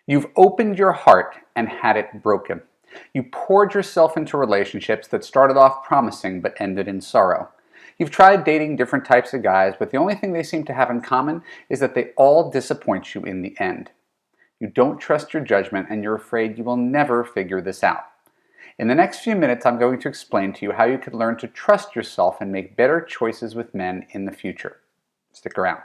You've opened your heart and had it broken. You poured yourself into relationships that started off promising but ended in sorrow. You've tried dating different types of guys, but the only thing they seem to have in common is that they all disappoint you in the end. You don't trust your judgment and you're afraid you will never figure this out. In the next few minutes, I'm going to explain to you how you can learn to trust yourself and make better choices with men in the future. Stick around.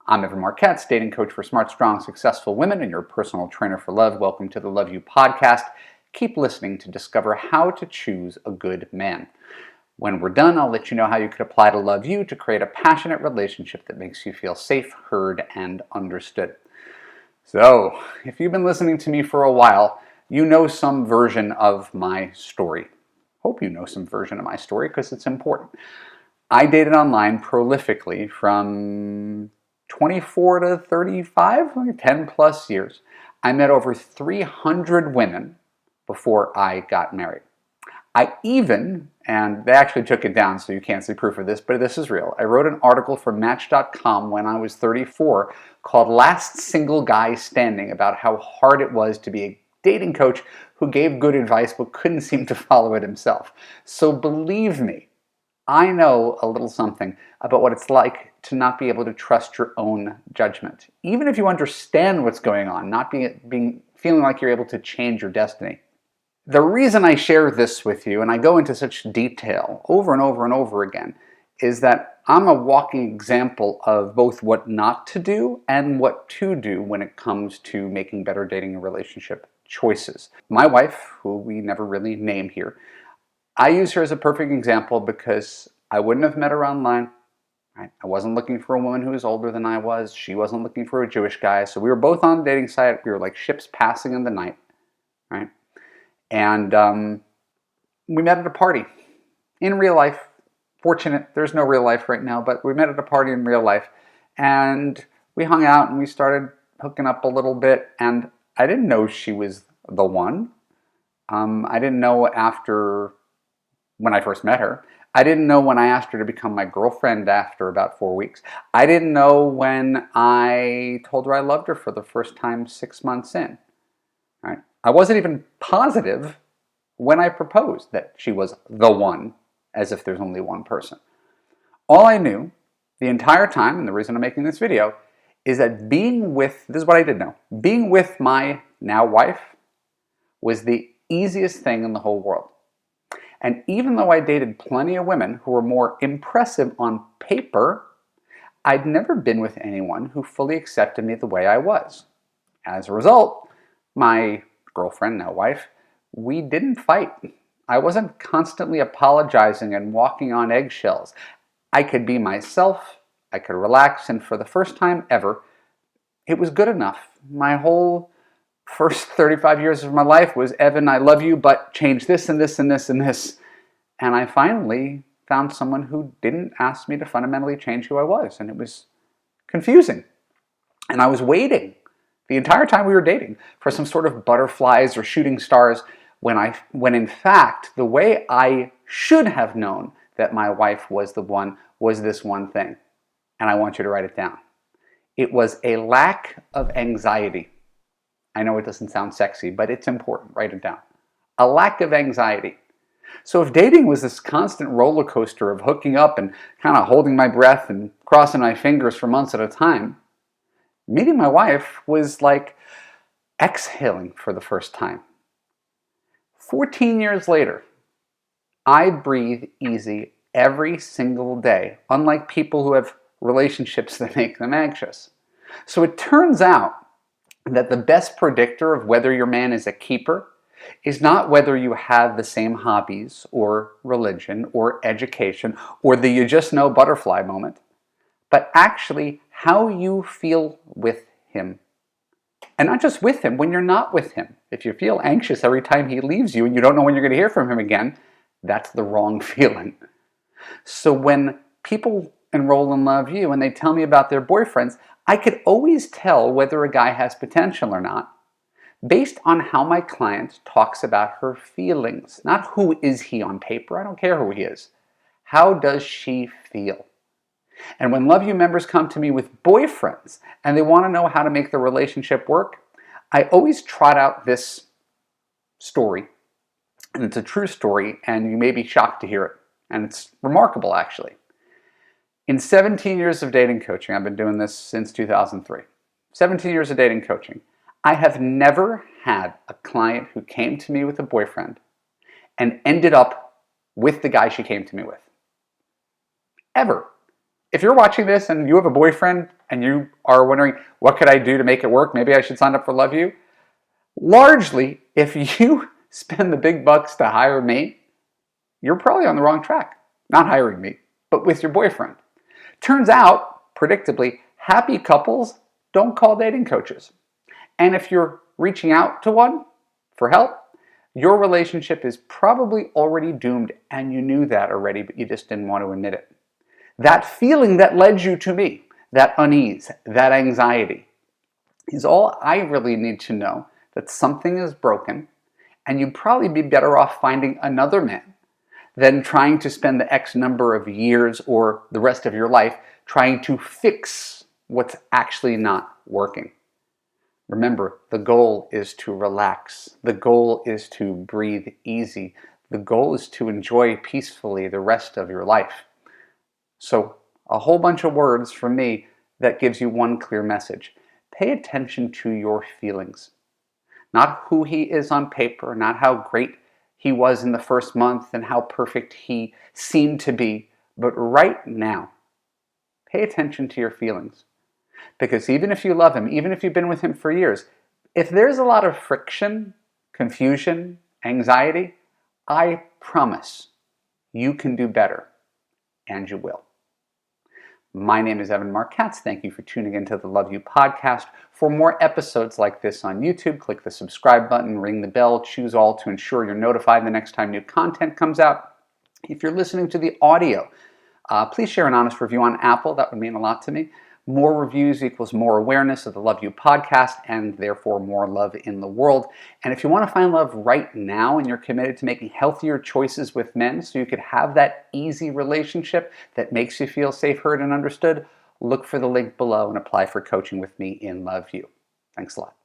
I'm Marc, Katz, dating coach for smart, strong, successful women and your personal trainer for love. Welcome to the Love You podcast. Keep listening to discover how to choose a good man. When we're done, I'll let you know how you could apply to Love You to create a passionate relationship that makes you feel safe, heard, and understood. So, if you've been listening to me for a while, you know some version of my story. Hope you know some version of my story because it's important. I dated online prolifically from 24 to 35, 10 plus years. I met over 300 women before I got married. I even, and they actually took it down so you can't see proof of this, but this is real. I wrote an article for Match.com when I was 34 called Last Single Guy Standing about how hard it was to be a dating coach who gave good advice but couldn't seem to follow it himself. So believe me, I know a little something about what it's like to not be able to trust your own judgment. Even if you understand what's going on, not feeling like you're able to change your destiny. The reason I share this with you, and I go into such detail over and over and over again, is that I'm a walking example of both what not to do and what to do when it comes to making better dating and relationship choices. My wife, who we never really name here, I use her as a perfect example because I wouldn't have met her online. Right? I wasn't looking for a woman who was older than I was. She wasn't looking for a Jewish guy. So we were both on a dating site. We were like ships passing in the night. Right? And we met at a party in real life. Fortunate, there's no real life right now, but we met at a party in real life. And we hung out and we started hooking up a little bit. And I didn't know she was the one. I didn't know after when I first met her. I didn't know when I asked her to become my girlfriend after about 4 weeks. I didn't know when I told her I loved her for the first time 6 months in. Right? I wasn't even positive when I proposed that she was the one, as if there's only one person. All I knew the entire time, and the reason I'm making this video, is that this is what I did know, being with my now wife was the easiest thing in the whole world. And even though I dated plenty of women who were more impressive on paper, I'd never been with anyone who fully accepted me the way I was. As a result, my girlfriend, now wife, we didn't fight. I wasn't constantly apologizing and walking on eggshells. I could be myself, I could relax, and for the first time ever, it was good enough. My whole first 35 years of my life was, Evan, I love you, but change this and this and this and this. And I finally found someone who didn't ask me to fundamentally change who I was. And it was confusing. And I was waiting the entire time we were dating for some sort of butterflies or shooting stars when in fact, the way I should have known that my wife was the one was this one thing. And I want you to write it down. It was a lack of anxiety. I know it doesn't sound sexy, but it's important. Write it down. A lack of anxiety. So if dating was this constant roller coaster of hooking up and kind of holding my breath and crossing my fingers for months at a time, meeting my wife was like exhaling for the first time. 14 years later, I breathe easy every single day, unlike people who have relationships that make them anxious. So it turns out that the best predictor of whether your man is a keeper is not whether you have the same hobbies or religion or education or the you just know butterfly moment, but actually how you feel with him. And not just with him, when you're not with him. If you feel anxious every time he leaves you and you don't know when you're going to hear from him again, that's the wrong feeling. So when people enroll in Love You and they tell me about their boyfriends, I could always tell whether a guy has potential or not based on how my client talks about her feelings. Not who is he on paper, I don't care who he is. How does she feel? And when Love You members come to me with boyfriends and they want to know how to make the relationship work, I always trot out this story. And it's a true story, and you may be shocked to hear it. And it's remarkable, actually. In 17 years of dating coaching, I've been doing this since 2003. 17 years of dating coaching. I have never had a client who came to me with a boyfriend and ended up with the guy she came to me with. Ever. If you're watching this and you have a boyfriend and you are wondering, what could I do to make it work? Maybe I should sign up for Love You. Largely, if you spend the big bucks to hire me, you're probably on the wrong track. Not hiring me, but with your boyfriend. Turns out, predictably, happy couples don't call dating coaches. And if you're reaching out to one for help, your relationship is probably already doomed, and you knew that already, but you just didn't want to admit it. That feeling that led you to me, that unease, that anxiety, is all I really need to know, that something is broken, and you'd probably be better off finding another man than trying to spend the X number of years or the rest of your life trying to fix what's actually not working. Remember, the goal is to relax. The goal is to breathe easy. The goal is to enjoy peacefully the rest of your life. So, a whole bunch of words from me that gives you one clear message. Pay attention to your feelings. Not who he is on paper, not how great he was in the first month and how perfect he seemed to be, but right now. Pay attention to your feelings. Because even if you love him, even if you've been with him for years, if there's a lot of friction, confusion, anxiety, I promise you can do better, and you will. My name is Marc Katz. Thank you for tuning into the Love You podcast. For more episodes like this on YouTube, click the subscribe button, ring the bell, choose all to ensure you're notified the next time new content comes out. If you're listening to the audio, please share an honest review on Apple. That would mean a lot to me. More reviews equals more awareness of the Love You podcast and therefore more love in the world. And if you want to find love right now and you're committed to making healthier choices with men so you could have that easy relationship that makes you feel safe, heard, and understood, look for the link below and apply for coaching with me in Love You. Thanks a lot.